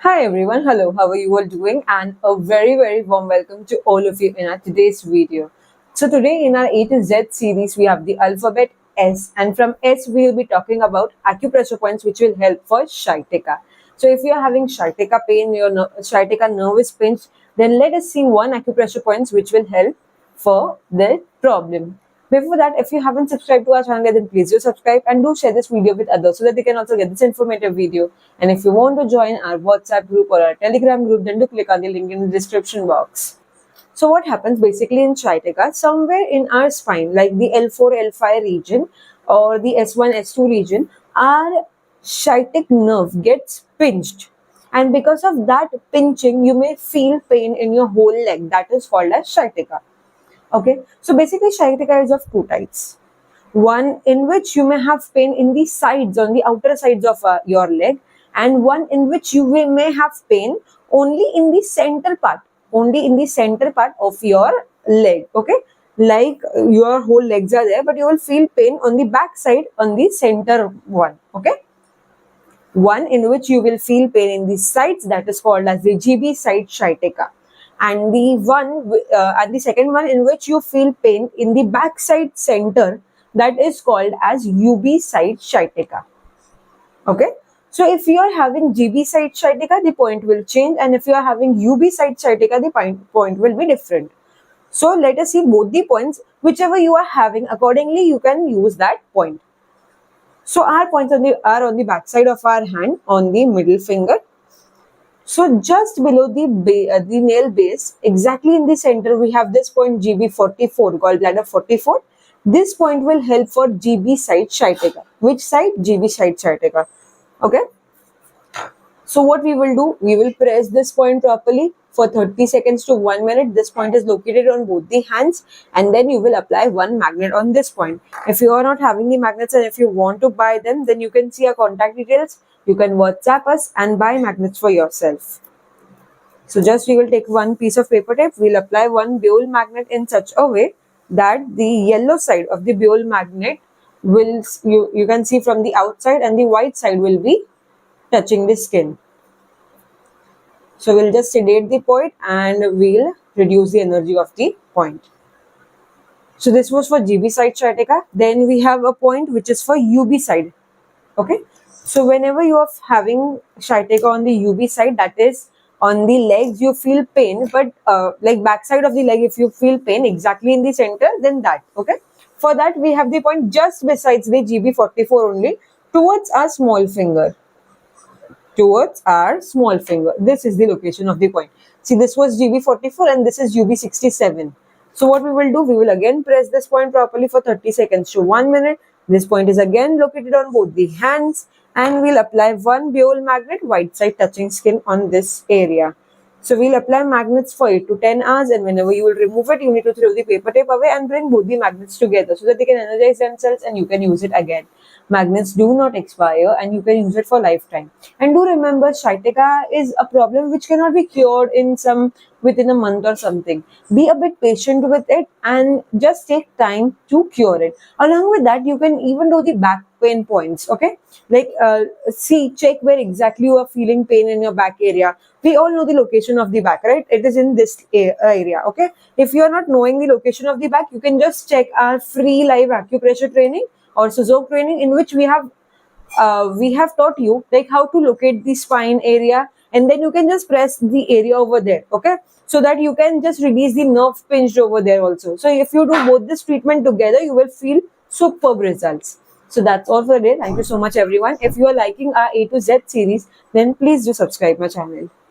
Hi everyone, hello, how are you all doing? And a very warm welcome to all of you in our today's video. So today in our A to Z series, we have the alphabet S, and from S we will be talking about acupressure points which will help for sciatica. So if you are having sciatica pain, your sciatica nerve is pinched, then let us see one acupressure points which will help for the problem. Before that, if you haven't subscribed to our channel, then please do subscribe and do share this video with others so that they can also get this informative video. And if you want to join our WhatsApp group or our Telegram group, then do click on the link in the description box. So what happens basically in sciatica, somewhere in our spine, like the L4, L5 region or the S1, S2 region, our sciatic nerve gets pinched. And because of that pinching, you may feel pain in your whole leg. That is called as sciatica. Okay, so basically sciatica is of two types. One in which you may have pain in the sides, on the outer sides of your leg, and one in which you may have pain only in the center part, of your leg. Okay, like your whole legs are there, but you will feel pain on the back side, on the center one. Okay, one in which you will feel pain in the sides, that is called as the GB side sciatica, and the second one in which you feel pain in the backside center, that is called as UB side sciatica. Okay, so if you are having GB side sciatica, the point will change, and if you are having UB side sciatica, the point will be different. So let us see both the points. Whichever you are having, accordingly you can use that point. So our points are on the back side of our hand, on the middle finger. So just below the nail base, exactly in the center, we have this point GB44, gallbladder 44. This point will help for GB side sciatica. Which side? GB side sciatica. Okay. So what we will do, we will press this point properly for 30 seconds to 1 minute. This point is located on both the hands, and then you will apply one magnet on this point. If you are not having the magnets and if you want to buy them, then you can see our contact details. You can WhatsApp us and buy magnets for yourself. So just we will take one piece of paper tape. We'll apply one Buell magnet in such a way that the yellow side of the Buell magnet will, you can see from the outside, and the white side will be touching the skin. So we'll just sedate the point and we'll reduce the energy of the point. So this was for GB side sciatica. Then we have a point which is for UB side. Okay. So whenever you are having sciatica on the UB side, that is on the legs, you feel pain, but like backside of the leg, if you feel pain exactly in the center, then that. Okay. For that, we have the point just besides the GB44 only, towards our small finger. This is the location of the point. See, this was GB44 and this is UB67. So what we will do, we will again press this point properly for 30 seconds to 1 minute. This point is again located on both the hands, and we'll apply one Buell magnet, white side touching skin on this area. So we'll apply magnets for 8 to 10 hours, and whenever you will remove it, you need to throw the paper tape away and bring both the magnets together so that they can energize themselves and you can use it again. Magnets do not expire and you can use it for lifetime. And do remember, sciatica is a problem which cannot be cured within a month or something. Be a bit patient with it and just take time to cure it. Along with that, you can even do the back pain points. Okay, like check where exactly you are feeling pain in your back area. We all know the location of the back, right? It is in this area. Okay, if you are not knowing the location of the back, you can just check our free live acupressure training or Suzo training, in which we have taught you like how to locate the spine area, and then you can just press the area over there. Okay, so that you can just release the nerve pinched over there also. So if you do both this treatment together, you will feel superb results. So that's all for today. Thank you so much everyone. If you are liking our A to Z series, then please do subscribe my channel.